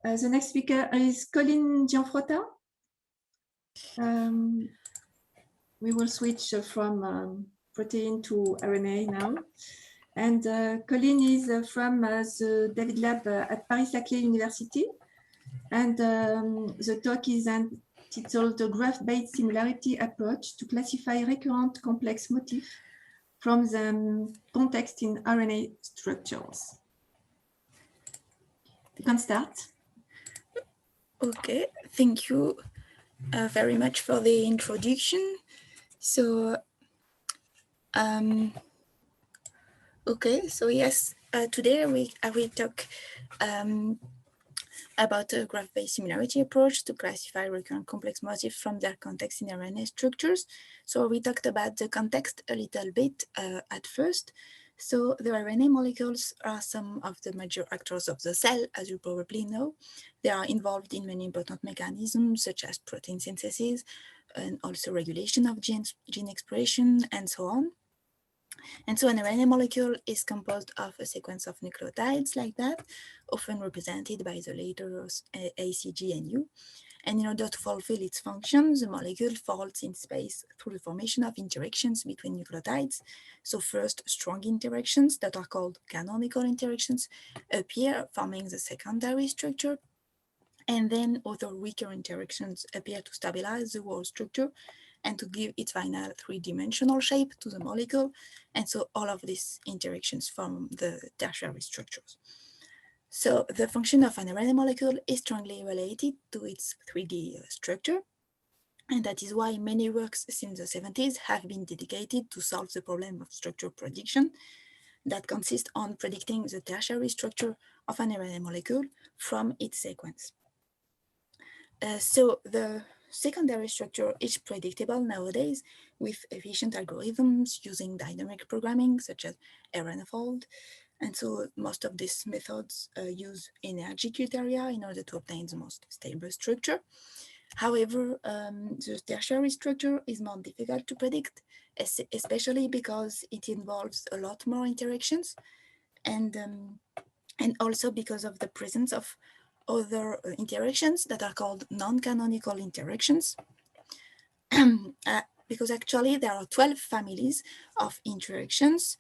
The next speaker is Coline Gianfrotta. We will switch from protein to RNA now. And Coline is from the David Lab at Paris-Saclay University. And the talk is entitled The Graph-Based Similarity Approach to Classify Recurrent Complex Motifs from the Context in RNA Structures. You can start. Okay, thank you very much for the introduction. So, okay, so yes, today I will talk about a graph-based similarity approach to classify recurrent complex motifs from their context in RNA structures. So we talked about the context a little bit at first. So the RNA molecules are some of the major actors of the cell, as you probably know. They are involved in many important mechanisms, such as protein synthesis, and also regulation of gene expression, and so on. And so an RNA molecule is composed of a sequence of nucleotides like that, often represented by the letters A, C, G, and U. And in order to fulfill its function, the molecule folds in space through the formation of interactions between nucleotides. So first, strong interactions that are called canonical interactions appear, forming the secondary structure. And then other weaker interactions appear to stabilize the whole structure and to give its final three-dimensional shape to the molecule. And so all of these interactions form the tertiary structures. So the function of an RNA molecule is strongly related to its 3D structure. And that is why many works since the 70s have been dedicated to solve the problem of structure prediction that consists on predicting the tertiary structure of an RNA molecule from its sequence. So the secondary structure is predictable nowadays with efficient algorithms using dynamic programming such as RNA-fold. And so most of these methods use energy criteria in order to obtain the most stable structure. However, the tertiary structure is more difficult to predict, especially because it involves a lot more interactions and also because of the presence of other interactions that are called non-canonical interactions. Because actually there are 12 families of interactions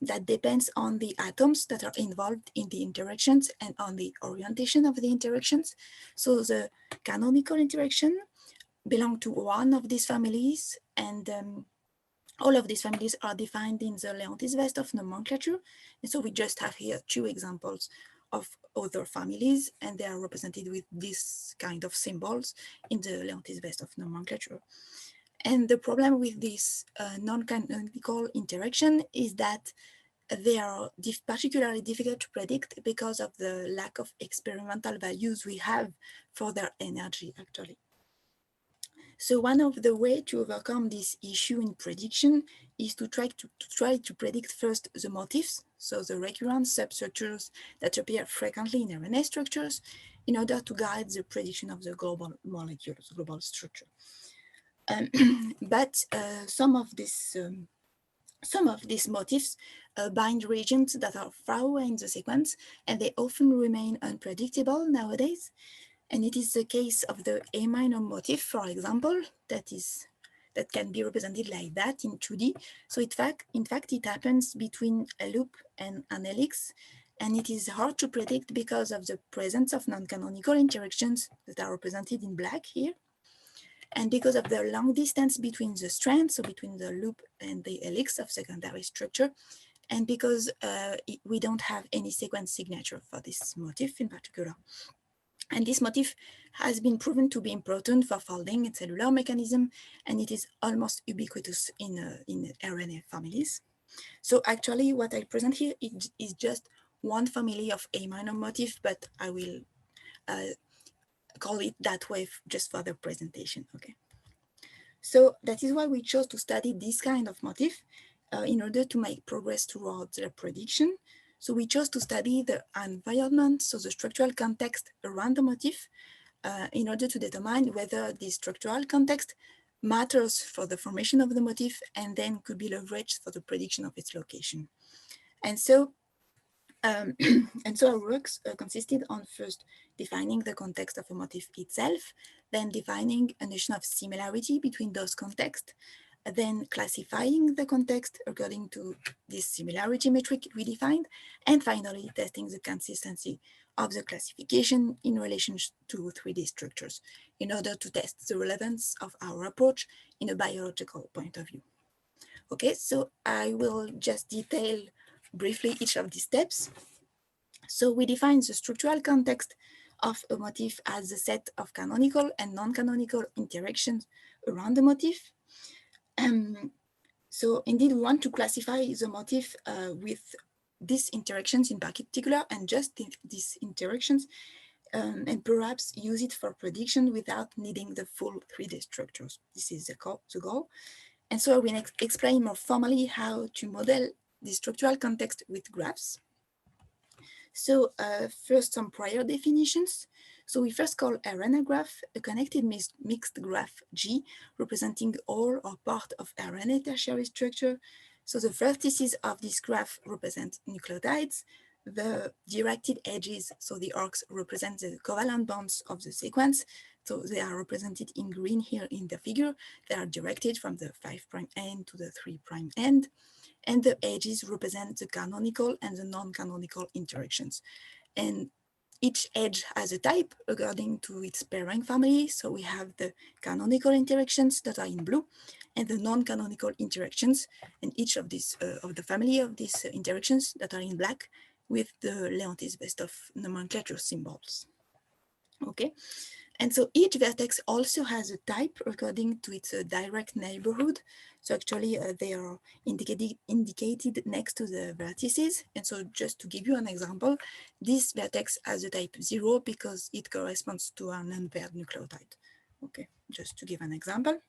that depends on the atoms that are involved in the interactions and on the orientation of the interactions. So the canonical interaction belong to one of these families, and all of these families are defined in the Leontief vest of nomenclature. And so we just have here two examples of other families, and they are represented with this kind of symbols in the Leontief vest of nomenclature. And the problem with this non-canonical interaction is that they are particularly difficult to predict because of the lack of experimental values we have for their energy, actually. So one of the ways to overcome this issue in prediction is to try to predict first the motifs, so the recurrent substructures that appear frequently in RNA structures, in order to guide the prediction of the global molecules, global structure. But some of these motifs bind regions that are far away in the sequence, and they often remain unpredictable nowadays. And it is the case of the A minor motif, for example, that can be represented like that in 2D. So in fact, it happens between a loop and an helix, and it is hard to predict because of the presence of non-canonical interactions that are represented in black here. And because of the long distance between the strands, so between the loop and the helix of secondary structure, and because we don't have any sequence signature for this motif in particular. And this motif has been proven to be important for folding and cellular mechanism, and it is almost ubiquitous in RNA families. So actually what I present here is just one family of A minor motif, but I will call it that way just for the presentation, okay? So that is why we chose to study this kind of motif in order to make progress towards the prediction. So we chose to study the environment, so the structural context around the motif, in order to determine whether the structural context matters for the formation of the motif and then could be leveraged for the prediction of its location. And so And so our works consisted on first defining the context of a motif itself, then defining a notion of similarity between those contexts, then classifying the context according to this similarity metric we defined, and finally testing the consistency of the classification in relation to 3D structures in order to test the relevance of our approach in a biological point of view. Okay, so I will just detail briefly each of these steps. So we define the structural context of a motif as a set of canonical and non-canonical interactions around the motif. So indeed, we want to classify the motif with these interactions in particular, and just these interactions, and perhaps use it for prediction without needing the full 3D structures. This is the goal. And so I will explain more formally how to model the structural context with graphs. So first, some prior definitions. So we first call a RNA graph a connected mixed graph G, representing all or part of RNA tertiary structure. So the vertices of this graph represent nucleotides. The directed edges, so the arcs, represent the covalent bonds of the sequence. So they are represented in green here in the figure. They are directed from the 5' end to the 3' end. And the edges represent the canonical and the non-canonical interactions. And each edge has a type according to its pairing family. So we have the canonical interactions that are in blue and the non-canonical interactions, and each of these of the family of these interactions that are in black with the Leontief best of nomenclature symbols. Okay. And so each vertex also has a type according to its direct neighborhood. So actually they are indicated next to the vertices. And so just to give you an example, this vertex has a type 0 because it corresponds to an unpaired nucleotide. Okay, just to give an example.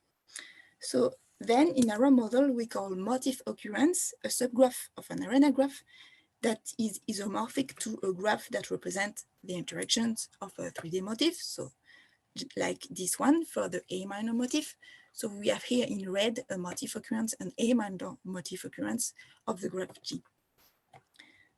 So then in our model, we call motif occurrence a subgraph of an RNA graph that is isomorphic to a graph that represents the interactions of a 3D motif. So like this one for the A minor motif. So we have here in red a motif occurrence and A minor motif occurrence of the graph G.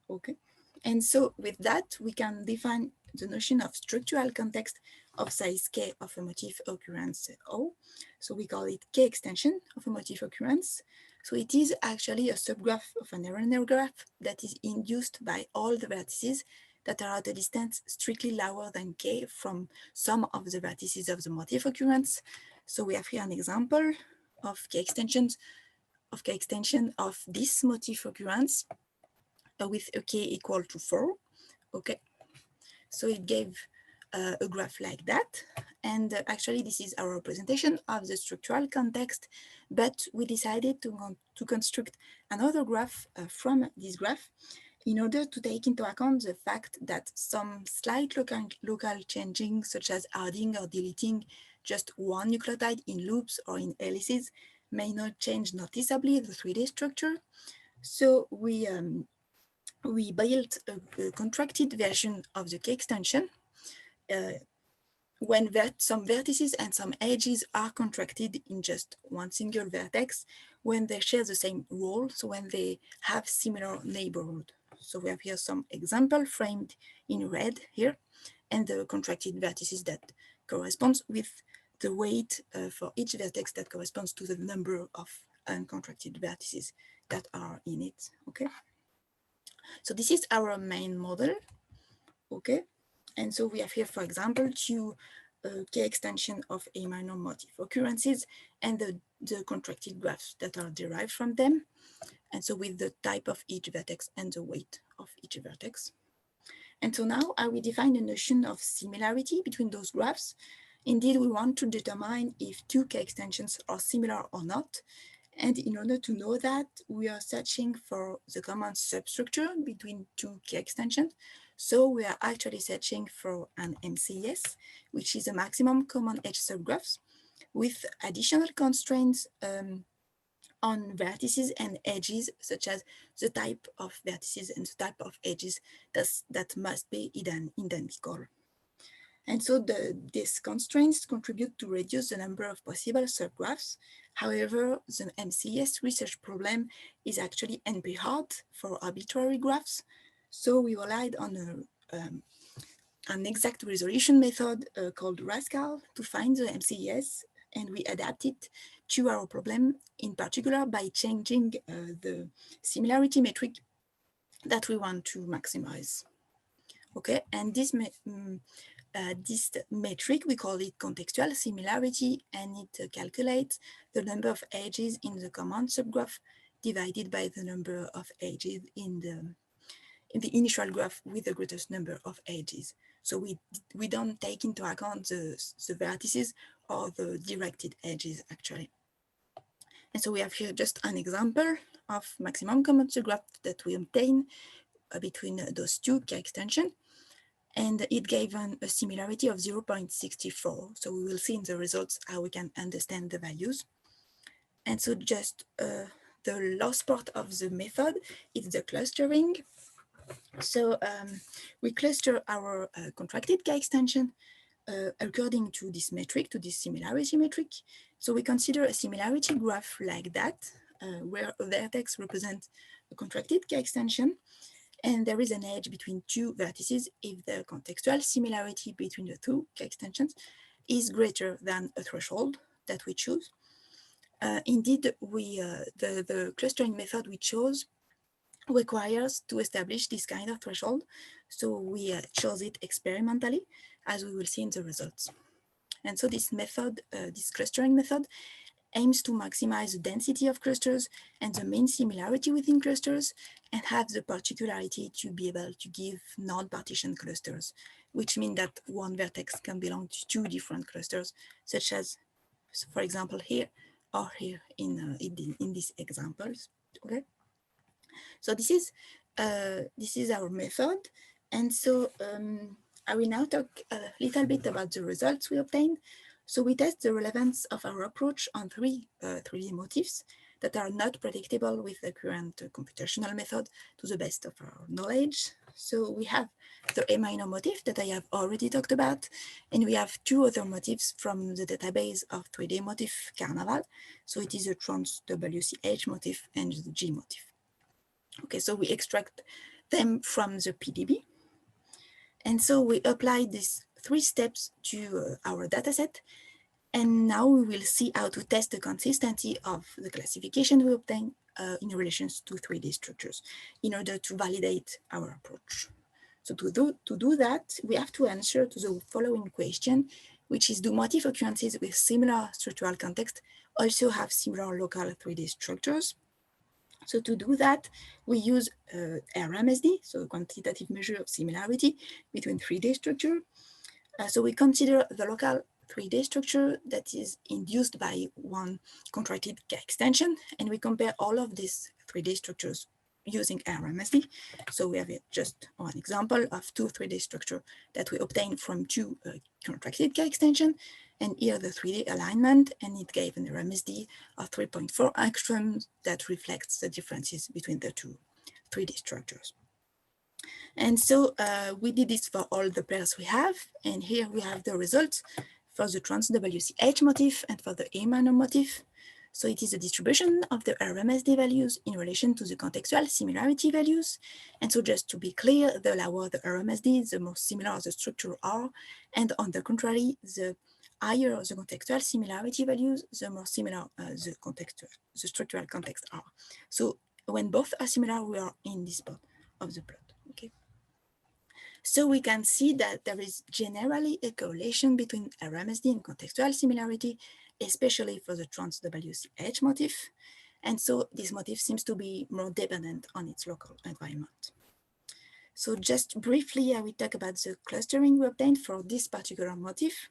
Okay, and so with that, we can define the notion of structural context of size K of a motif occurrence O. So we call it K extension of a motif occurrence. So it is actually a subgraph of an RNA graph that is induced by all the vertices that are at a distance strictly lower than K from some of the vertices of the motif occurrence. So we have here an example of K extension of this motif occurrence with a K equal to 4. Okay, so it gave a graph like that. And actually this is our representation of the structural context, but we decided to construct another graph from this graph in order to take into account the fact that some slight local changing, such as adding or deleting just one nucleotide in loops or in helices, may not change noticeably the 3D structure. So we built a contracted version of the K extension when some vertices and some edges are contracted in just one single vertex, when they share the same role, so when they have similar neighborhood. So we have here some example framed in red here, and the contracted vertices that corresponds with the weight for each vertex that corresponds to the number of uncontracted vertices that are in it, okay? So this is our main model, okay? And so we have here, for example, two K extension of A minor motif occurrences and the contracted graphs that are derived from them. And so with the type of each vertex and the weight of each vertex. And so now I will define the notion of similarity between those graphs. Indeed, we want to determine if two K extensions are similar or not. And in order to know that, we are searching for the common substructure between two K extensions. So we are actually searching for an MCS, which is a maximum common edge subgraphs with additional constraints on vertices and edges, such as the type of vertices and the type of edges that must be identical. And so these constraints contribute to reduce the number of possible subgraphs. However, the MCS research problem is actually NP hard for arbitrary graphs. So we relied on an exact resolution method called Rascal to find the MCES, and we adapted to our problem, in particular by changing the similarity metric that we want to maximize. Okay, and this metric, we call it contextual similarity, and it calculates the number of edges in the common subgraph divided by the number of edges in the initial graph with the greatest number of edges. So we don't take into account the vertices or the directed edges actually. And so we have here just an example of maximum common subgraph that we obtain between those two k-extensions. And it gave a similarity of 0.64. So we will see in the results how we can understand the values. And so just the last part of the method is the clustering. So we cluster our contracted k-extension according to this metric, to this similarity metric. So we consider a similarity graph like that, where a vertex represents a contracted k-extension, and there is an edge between two vertices if the contextual similarity between the two k-extensions is greater than a threshold that we choose. Indeed, the clustering method we chose requires to establish this kind of threshold. So we chose it experimentally, as we will see in the results. And so this method, this clustering method, aims to maximize the density of clusters and the mean similarity within clusters, and have the particularity to be able to give non-partition clusters, which means that one vertex can belong to two different clusters, such as, for example, here or here in these examples. Okay. So this is our method, and so I will now talk a little bit about the results we obtained. So we test the relevance of our approach on three 3D motifs that are not predictable with the current computational method to the best of our knowledge. So we have the Rna motif that I have already talked about, and we have two other motifs from the database of 3D motif Carnaval. So it is a trans WCH motif and the G motif. Okay, so we extract them from the PDB. And so we apply these three steps to our dataset. And now we will see how to test the consistency of the classification we obtain in relation to 3D structures in order to validate our approach. So to do that, we have to answer to the following question, which is, do motif occurrences with similar structural context also have similar local 3D structures? So to do that, we use RMSD, so a quantitative measure of similarity between 3D structure. So we consider the local 3D structure that is induced by one contracted k-extension, and we compare all of these 3D structures using RMSD. So we have just one example of two 3D structure that we obtained from two contracted k-extension, and here the 3D alignment, and it gave an RMSD of 3.4 angstroms that reflects the differences between the two 3D structures. And so we did this for all the pairs we have, and here we have the results for the trans WCH motif and for the Rna motif. So it is a distribution of the RMSD values in relation to the contextual similarity values. And so just to be clear, the lower the RMSD, the more similar the structure are, and on the contrary, the higher the contextual similarity values, the more similar the structural context are. So when both are similar, we are in this part of the plot. Okay. So we can see that there is generally a correlation between RMSD and contextual similarity, especially for the trans WCH motif. And so this motif seems to be more dependent on its local environment. So just briefly, I will talk about the clustering we obtained for this particular motif.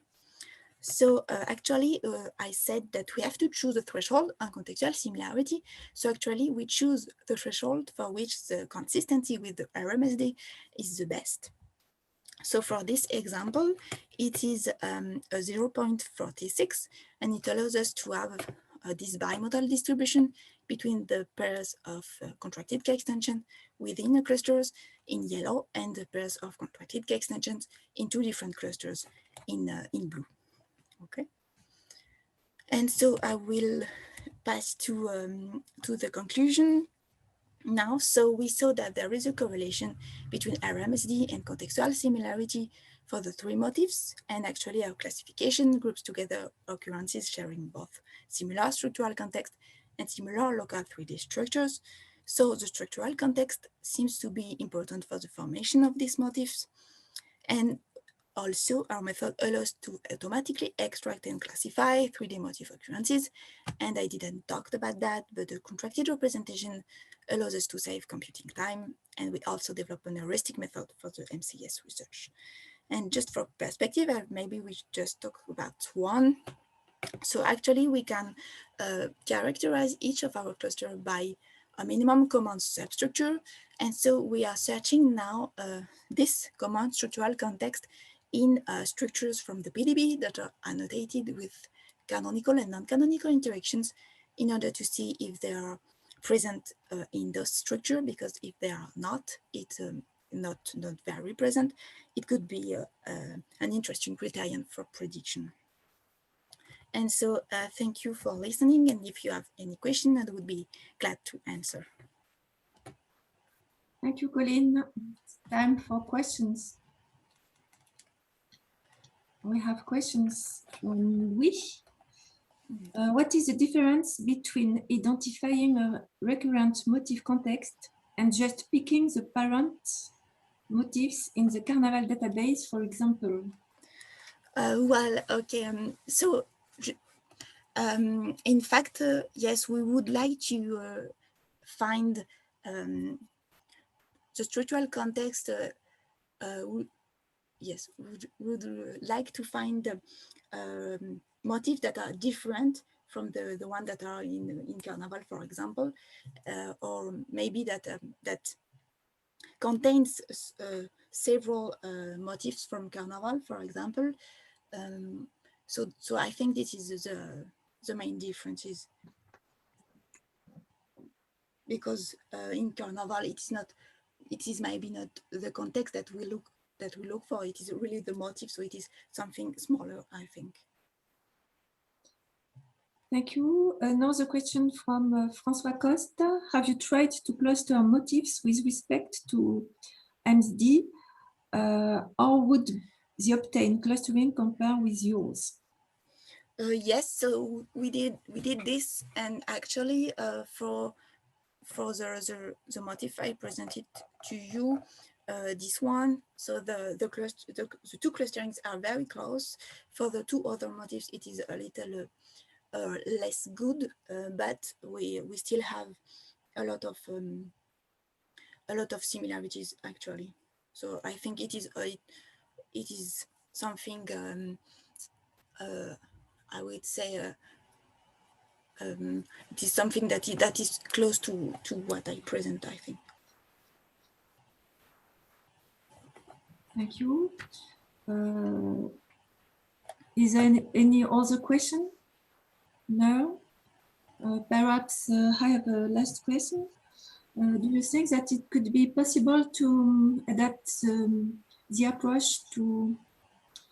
So actually, I said that we have to choose a threshold on contextual similarity. So actually, we choose the threshold for which the consistency with the RMSD is the best. So for this example, it is a 0.46, and it allows us to have this bimodal distribution between the pairs of contracted k-extension within the clusters in yellow and the pairs of contracted k-extensions in two different clusters in blue. Okay. And so I will pass to the conclusion. now. So we saw that there is a correlation between RMSD and contextual similarity for the three motifs, and actually our classification groups together occurrences sharing both similar structural context and similar local 3D structures. So the structural context seems to be important for the formation of these motifs. And also, our method allows to automatically extract and classify 3D motif occurrences. And I didn't talk about that, but the contracted representation allows us to save computing time. And we also develop an heuristic method for the MCS research. And just for perspective, maybe we just talk about one. So actually, we can characterize each of our clusters by a minimum common substructure. And so we are searching now this common structural context in structures from the PDB that are annotated with canonical and non-canonical interactions in order to see if they are present in those structures, because if they are not, it's not very present. It could be an interesting criterion for prediction. And so thank you for listening. And if you have any question, I would be glad to answer. Thank you, Coline. It's time for questions. We have questions from Wish. What is the difference between identifying a recurrent motif context and just picking the parent motifs in the Carnaval database, for example? Well, okay. So, in fact, yes, we would like to find the structural context. Yes, would like to find motifs that are different from the one that are in Carnaval, for example, or maybe that that contains several motifs from Carnaval, for example. So I think this is the main differences, because in Carnaval it is maybe not the context that we look for. It is really the motif, so it is something smaller, I think. Thank you. Another question from François Costa. Have you tried to cluster motifs with respect to MSD? How would the obtained clustering compare with yours? Yes, so we did this, and actually for the motif I presented to you, this one, so the two clusterings are very close. For the two other motifs, it is a little less good, but we still have a lot of similarities actually. So I think it is something I would say it is something that is close to what I present, I think. Thank you. Is there any other question? No? Perhaps I have a last question. Do you think that it could be possible to adapt the approach to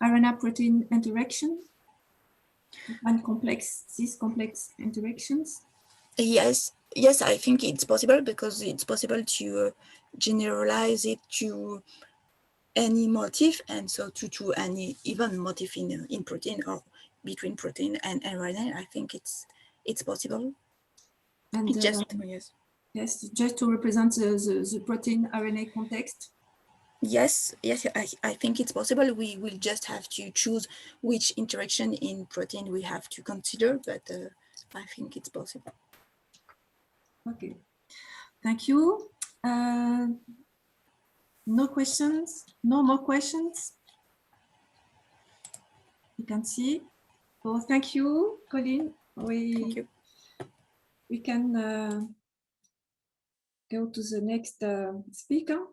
RNA protein interaction and these complex interactions? Yes, I think it's possible, because it's possible to generalize it to any motif, and so to any even motif in protein or between protein and RNA. I think it's possible. And yes, just to represent the protein RNA context. Yes, I think it's possible. We will just have to choose which interaction in protein we have to consider, but I think it's possible. Okay, thank you. No questions, no more questions. You can see. So thank you, Coline. Thank you. We can go to the next speaker.